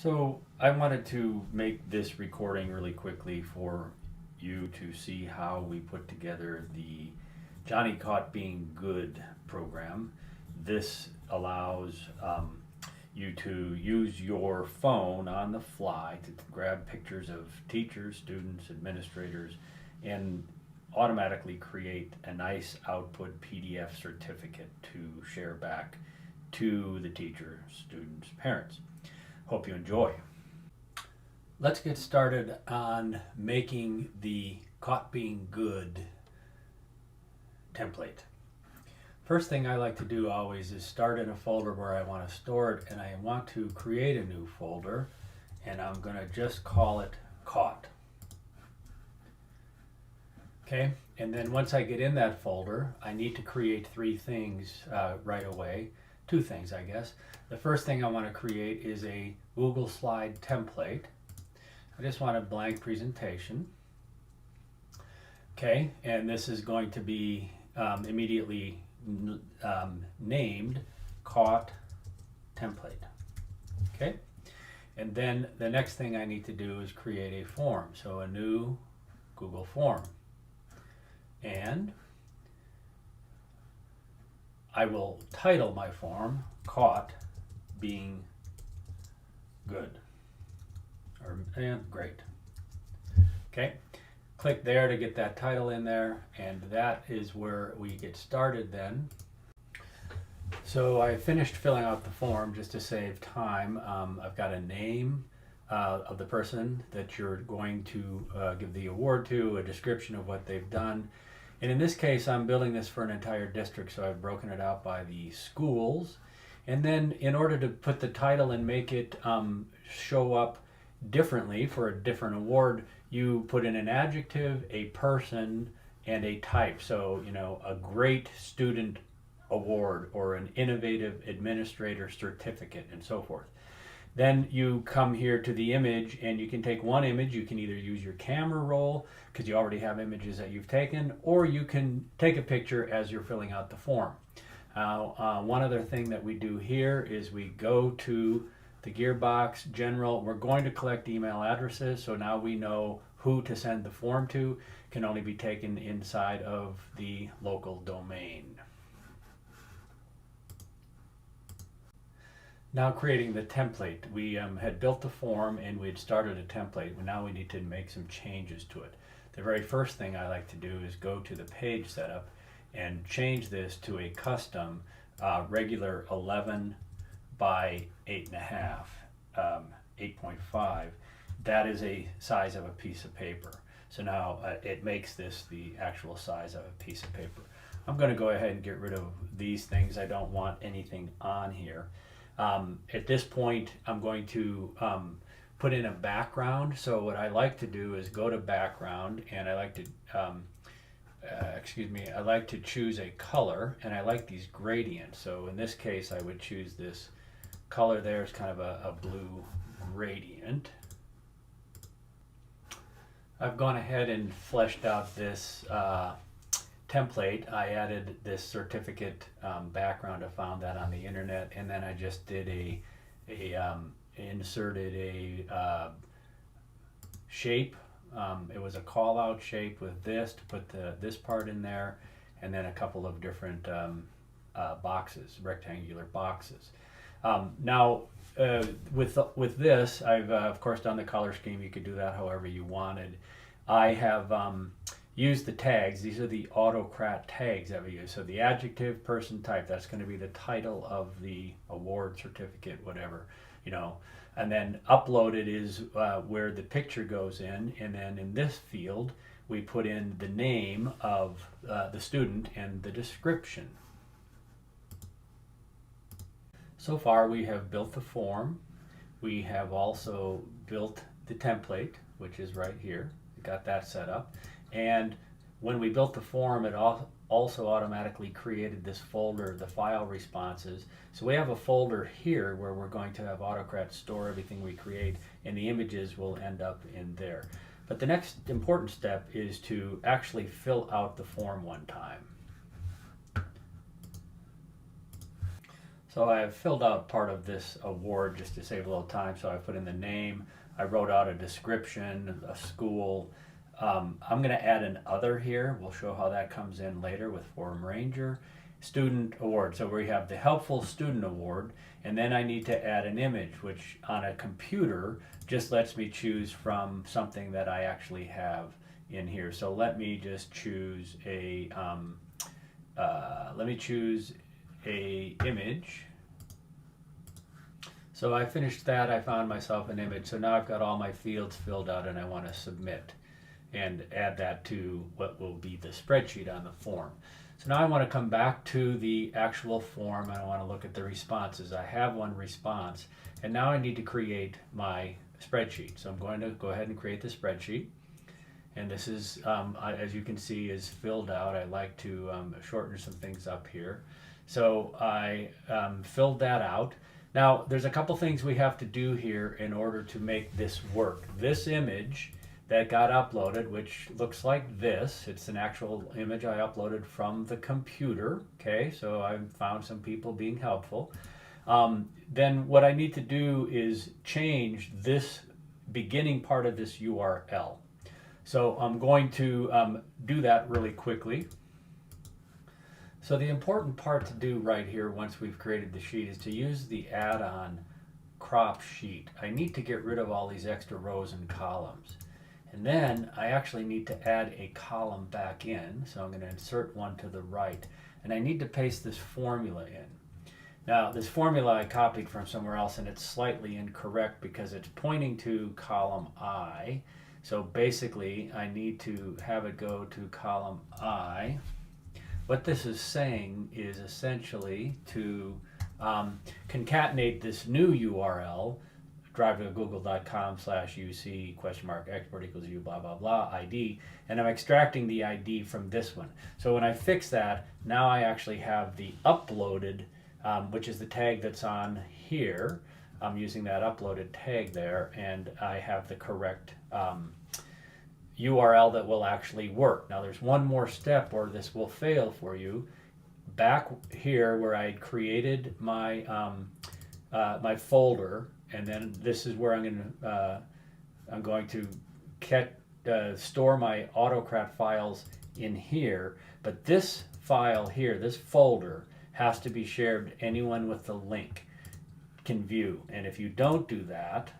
So I wanted to make this recording really quickly for you to see how we put together the Johnny Caught Being Good program. This allows you to use your phone on the fly to grab pictures of teachers, students, administrators, and automatically create a nice output PDF certificate to share back to the teacher, students, parents. Hope you enjoy. Let's get started on making the Caught Being Good template. First thing I like to do always is start in a folder where I want to store it, and I want to create a new folder, and I'm going to just call it Caught. Okay, and then once I get in that folder, I need to create three things right away. Two things, I guess. The first thing I want to create is a Google Slide template. I just want a blank presentation. Okay, and this is going to be immediately named Caught Template. Okay, and then the next thing I need to do is create a form. So a new Google form. And I will title my form Caught Being Good. Great. Okay, click there to get that title in there, and that is where we get started then. So I finished filling out the form just to save time. I've got a name of the person that you're going to give the award to, a description of what they've done. And in this case, I'm building this for an entire district, so I've broken it out by the schools. And then in order to put the title and make it show up differently for a different award, you put in an adjective, a person, and a type. So, you know, a great student award or an innovative administrator certificate and so forth. Then you come here to the image, and you can take one image. You can either use your camera roll because you already have images that you've taken, or you can take a picture as you're filling out the form. One other thing that we do here is we go to the Gearbox General. We're going to collect email addresses, so now we know who to send the form to. Can only be taken inside of the local domain. Now creating the template. We had built the form and we had started a template, but now we need to make some changes to it. The very first thing I like to do is go to the page setup and change this to a custom regular 11 by 8.5, 8.5. That is a size of a piece of paper. So now it makes this the actual size of a piece of paper. I'm going to go ahead and get rid of these things. I don't want anything on here. At this point, I'm going to put in a background. So what I like to do is go to background, and I like to, I like to choose a color, and I like these gradients. So in this case, I would choose this color there. It's kind of a blue gradient. I've gone ahead and fleshed out this template. I added this certificate background. I found that on the internet, and then I just did inserted a shape. It was a call out shape with this to put this part in there, and then a couple of different boxes, rectangular boxes. Now with this, I've of course done the color scheme. You could do that however you wanted. I have use the tags. These are the Autocrat tags that we use. So the adjective, person, type, that's going to be the title of the award, certificate, whatever, you know. And then uploaded is where the picture goes in. And then in this field, we put in the name of the student and the description. So far, we have built the form. We have also built the template, which is right here. We got that set up. And when we built the form, it also automatically created this folder, the file responses. So we have a folder here where we're going to have Autocrat store everything we create, and the images will end up in there. But the next important step is to actually fill out the form one time. So So I have filled out part of this award just to save a little time. So I put in the name, I wrote out a description, a school. I'm going to add an other here. We'll show how that comes in later with Forum Ranger. Student award. So we have the helpful student award, and then I need to add an image, which on a computer just lets me choose from something that I actually have in here. So let me just choose a image. So I finished that. I found myself an image. So now I've got all my fields filled out, and I want to submit and add that to what will be the spreadsheet on the form. So now I want to come back to the actual form, and I want to look at the responses. I have one response, and now I need to create my spreadsheet. So I'm going to go ahead and create the spreadsheet. And this is, as you can see, is filled out. I like to shorten some things up here. So I filled that out. Now, there's a couple things we have to do here in order to make this work. This image that got uploaded, which looks like this. It's an actual image I uploaded from the computer. Okay, so I found some people being helpful. Then what I need to do is change this beginning part of this URL. So I'm going to do that really quickly. So the important part to do right here once we've created the sheet is to use the add-on crop sheet. I need to get rid of all these extra rows and columns. And then I actually need to add a column back in. So I'm going to insert one to the right. And I need to paste this formula in. Now, this formula I copied from somewhere else, and it's slightly incorrect because it's pointing to column I. So basically, I need to have it go to column I. What this is saying is essentially to concatenate this new URL, drive to google.com/UC export equals U blah blah blah ID, and I'm extracting the ID from this one. So when I fix that, now I actually have the uploaded, which is the tag that's on here. I'm using that uploaded tag there, and I have the correct URL that will actually work. Now there's one more step or this will fail for you. Back here where I created my my folder, and then this is where I'm going to store my Autocrat files in here. But this file here, this folder, has to be shared. Anyone with the link can view, and if you don't do that,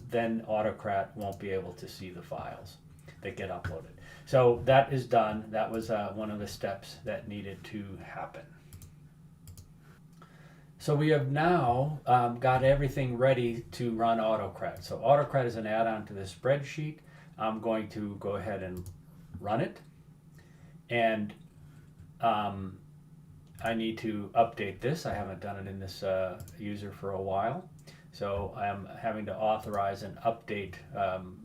then Autocrat won't be able to see the files that get uploaded. So that is done. That was one of the steps that needed to happen. So we have now got everything ready to run Autocrat. So Autocrat is an add-on to this spreadsheet. I'm going to go ahead and run it. And I need to update this. I haven't done it in this user for a while. So I'm having to authorize an update.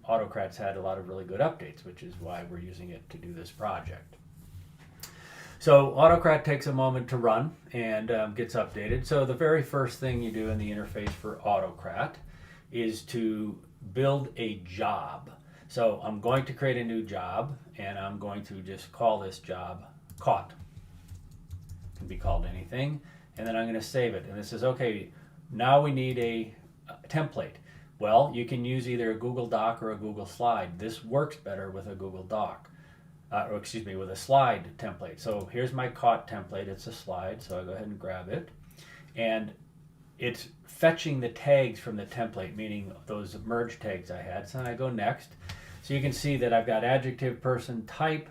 Autocrat's had a lot of really good updates, which is why we're using it to do this project. So Autocrat takes a moment to run and gets updated. So the very first thing you do in the interface for Autocrat is to build a job. So I'm going to create a new job, and I'm going to just call this job caught. It can be called anything. And then I'm going to save it. And it says, okay, now we need a template. Well, you can use either a Google Doc or a Google Slide. This works better with a Google Doc. With a slide template. So here's my caught template. It's a slide, so I go ahead and grab it. And it's fetching the tags from the template, meaning those merge tags I had. So I go next. So you can see that I've got adjective, person, type,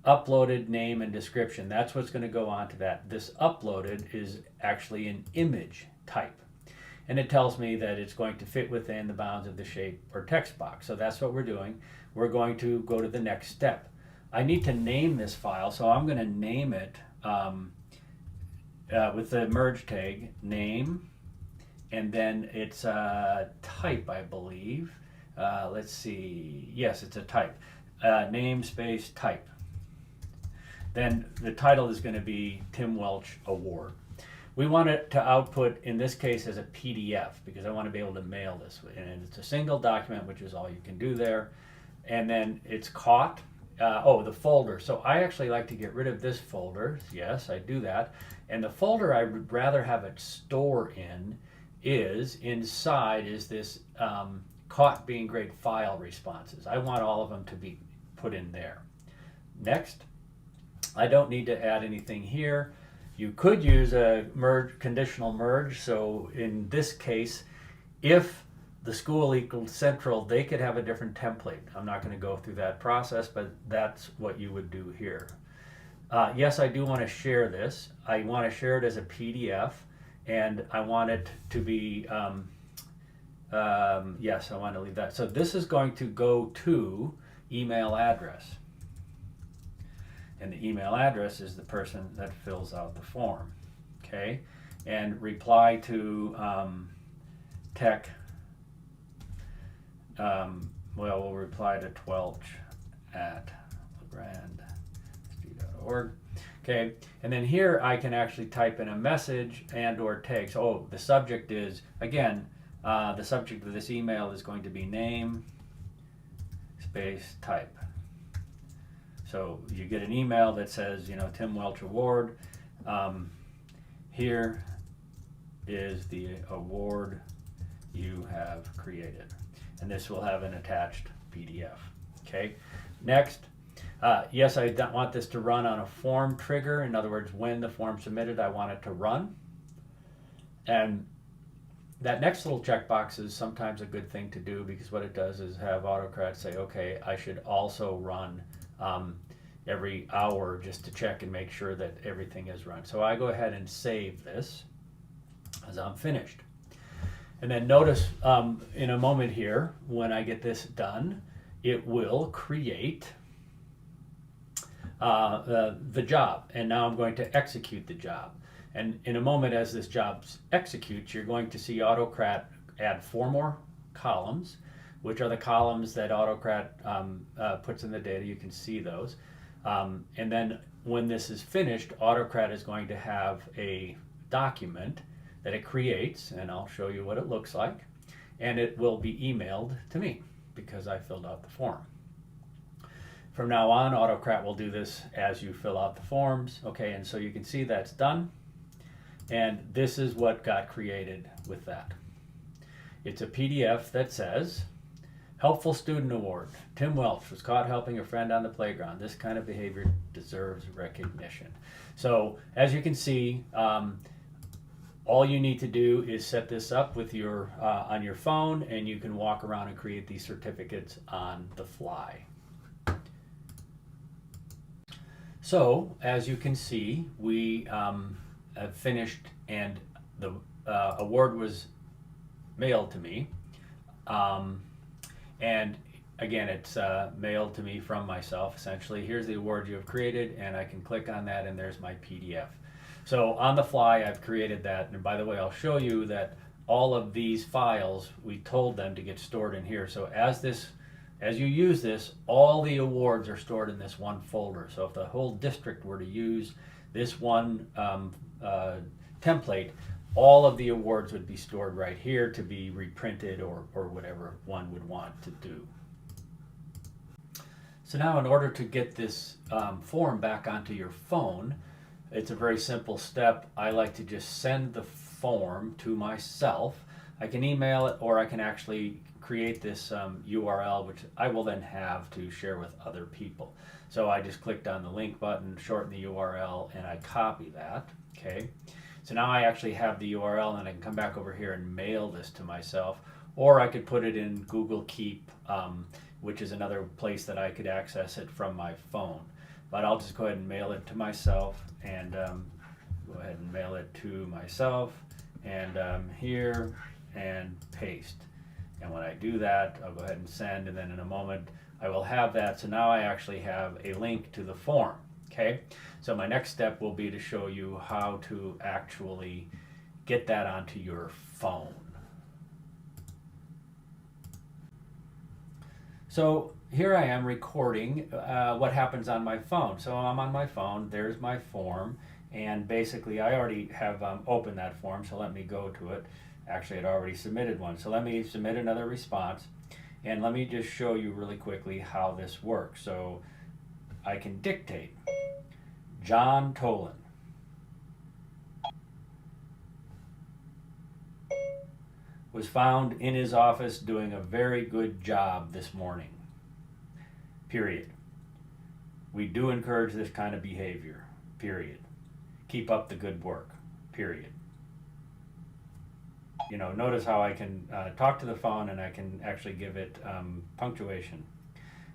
uploaded, name, and description. That's what's going to go on to that. This uploaded is actually an image type. And it tells me that it's going to fit within the bounds of the shape or text box. So that's what we're doing. We're going to go to the next step. I need to name this file, so I'm going to name it with the merge tag, name, and then it's type, I believe. Let's see. Yes, it's a type. Name space type. Then the title is going to be Tim Welch Award. We want it to output, in this case, as a PDF, because I want to be able to mail this. And it's a single document, which is all you can do there. And then it's caught. The folder. So I actually like to get rid of this folder. Yes, I do that. And the folder I would rather have it store in is inside is this caught being great file responses. I want all of them to be put in there. Next, I don't need to add anything here. You could use a conditional merge. So in this case, if the school equals central, they could have a different template. I'm not going to go through that process, but that's what you would do here. Yes, I do want to share this. I want to share it as a PDF, and I want it to be, yes, I want to leave that. So this is going to go to email address. And the email address is the person that fills out the form, okay? And reply to tech, well, we'll reply to twelch@legrand.org. Okay, and then here I can actually type in a message and or tag. So, the subject is, again, the subject of this email is going to be name, space, type. So you get an email that says, you know, Tim Welch Award. Here is the award you have created. And this will have an attached PDF. Okay, next. Yes, I don't want this to run on a form trigger. In other words, when the form submitted, I want it to run. And that next little checkbox is sometimes a good thing to do, because what it does is have Autocrat say, okay, I should also run every hour just to check and make sure that everything is run. So I go ahead and save this as I'm finished. And then notice in a moment here, when I get this done, it will create the job. And now I'm going to execute the job. And in a moment, as this job executes, you're going to see Autocrat add 4 more columns, which are the columns that Autocrat puts in the data. You can see those. And then when this is finished, Autocrat is going to have a document that it creates, and I'll show you what it looks like, and it will be emailed to me because I filled out the form. From now on, Autocrat will do this as you fill out the forms. Okay, and so you can see that's done. And this is what got created with that. It's a PDF that says, Helpful Student Award. Tim Welch was caught helping a friend on the playground. This kind of behavior deserves recognition. So as you can see, all you need to do is set this up with your on your phone, and you can walk around and create these certificates on the fly. So as you can see, we have finished, and the award was mailed to me. And again, it's mailed to me from myself, essentially. Here's the award you have created, and I can click on that, and there's my PDF. So on the fly, I've created that. And by the way, I'll show you that all of these files, we told them to get stored in here. So as you use this, all the awards are stored in this one folder. So if the whole district were to use this one template, all of the awards would be stored right here to be reprinted or whatever one would want to do. So now, in order to get this form back onto your phone, it's a very simple step. I like to just send the form to myself. I can email it, or I can actually create this URL, which I will then have to share with other people. So I just clicked on the link button, shorten the URL, and I copy that. Okay. So now I actually have the URL, and I can come back over here and mail this to myself, or I could put it in Google Keep, which is another place that I could access it from my phone. But I'll just go ahead and mail it to myself, and go ahead and mail it to myself, and here, and paste. And when I do that, I'll go ahead and send, and then in a moment I will have that. So now I actually have a link to the form. Okay, so my next step will be to show you how to actually get that onto your phone. So here I am recording what happens on my phone. So I'm on my phone, there's my form, and basically I already have opened that form, so let me go to it. Actually, I'd already submitted one, so let me submit another response, and let me just show you really quickly how this works. So I can dictate John Tolan. was found in his office doing a very good job this morning. Period. We do encourage this kind of behavior. Period. Keep up the good work. Period. You know, notice how I can talk to the phone and I can actually give it punctuation.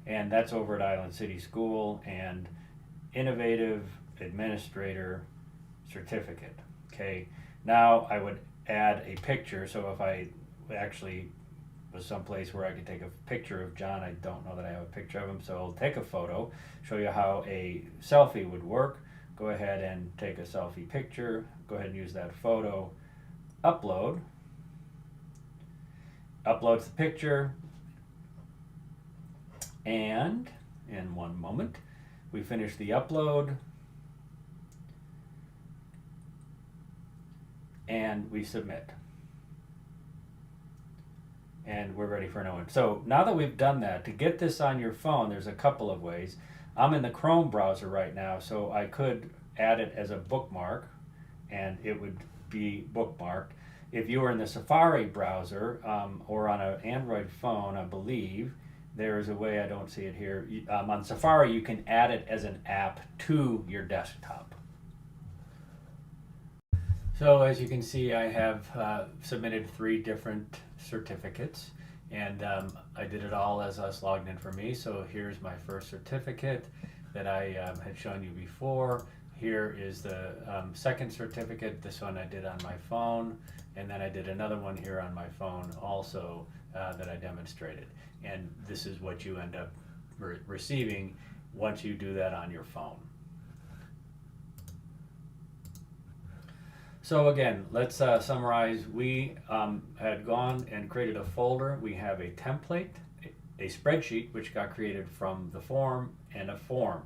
And that's over at Island City School and Innovative Administrator Certificate. Okay, now I would add a picture. So if I actually was someplace where I could take a picture of John, I don't know that I have a picture of him, so I'll take a photo, show you how a selfie would work. Go ahead and take a selfie picture, go ahead and use that photo, upload, uploads the picture, and in one moment we finish the upload and we submit. And we're ready for no one. So now that we've done that, to get this on your phone, there's a couple of ways. I'm in the Chrome browser right now, so I could add it as a bookmark and it would be bookmarked. If you were in the Safari browser or on an Android phone, I believe, there is a way, I don't see it here. On Safari, you can add it as an app to your desktop. So as you can see, I have submitted 3 different certificates, and I did it all as us logged in for me. So here's my first certificate that I had shown you before. Here is the second certificate. This one I did on my phone, and then I did another one here on my phone also that I demonstrated. And this is what you end up receiving once you do that on your phone. So again, let's summarize. We had gone and created a folder. We have a template, a spreadsheet, which got created from the form, and a form.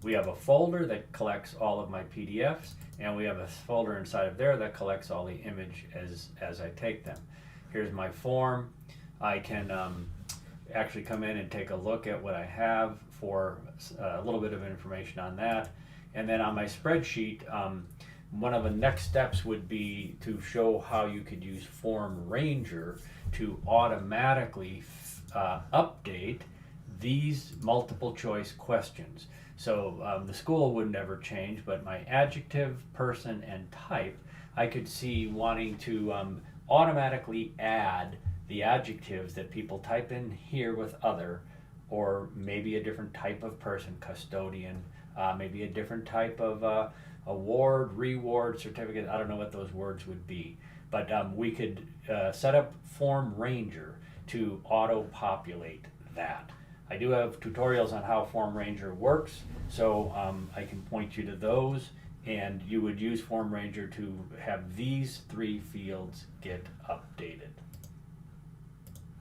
We have a folder that collects all of my PDFs, and we have a folder inside of there that collects all the image as I take them. Here's my form. I can actually come in and take a look at what I have for a little bit of information on that. And then on my spreadsheet, one of the next steps would be to show how you could use Form Ranger to automatically update these multiple choice questions. So the school would never change, but my adjective, person, and type, I could see wanting to automatically add the adjectives that people type in here with other, or maybe a different type of person, custodian, maybe a different type of award, reward, certificate. I don't know what those words would be, but we could set up Form Ranger to auto-populate that. I do have tutorials on how Form Ranger works, so I can point you to those, and you would use Form Ranger to have these 3 fields get updated.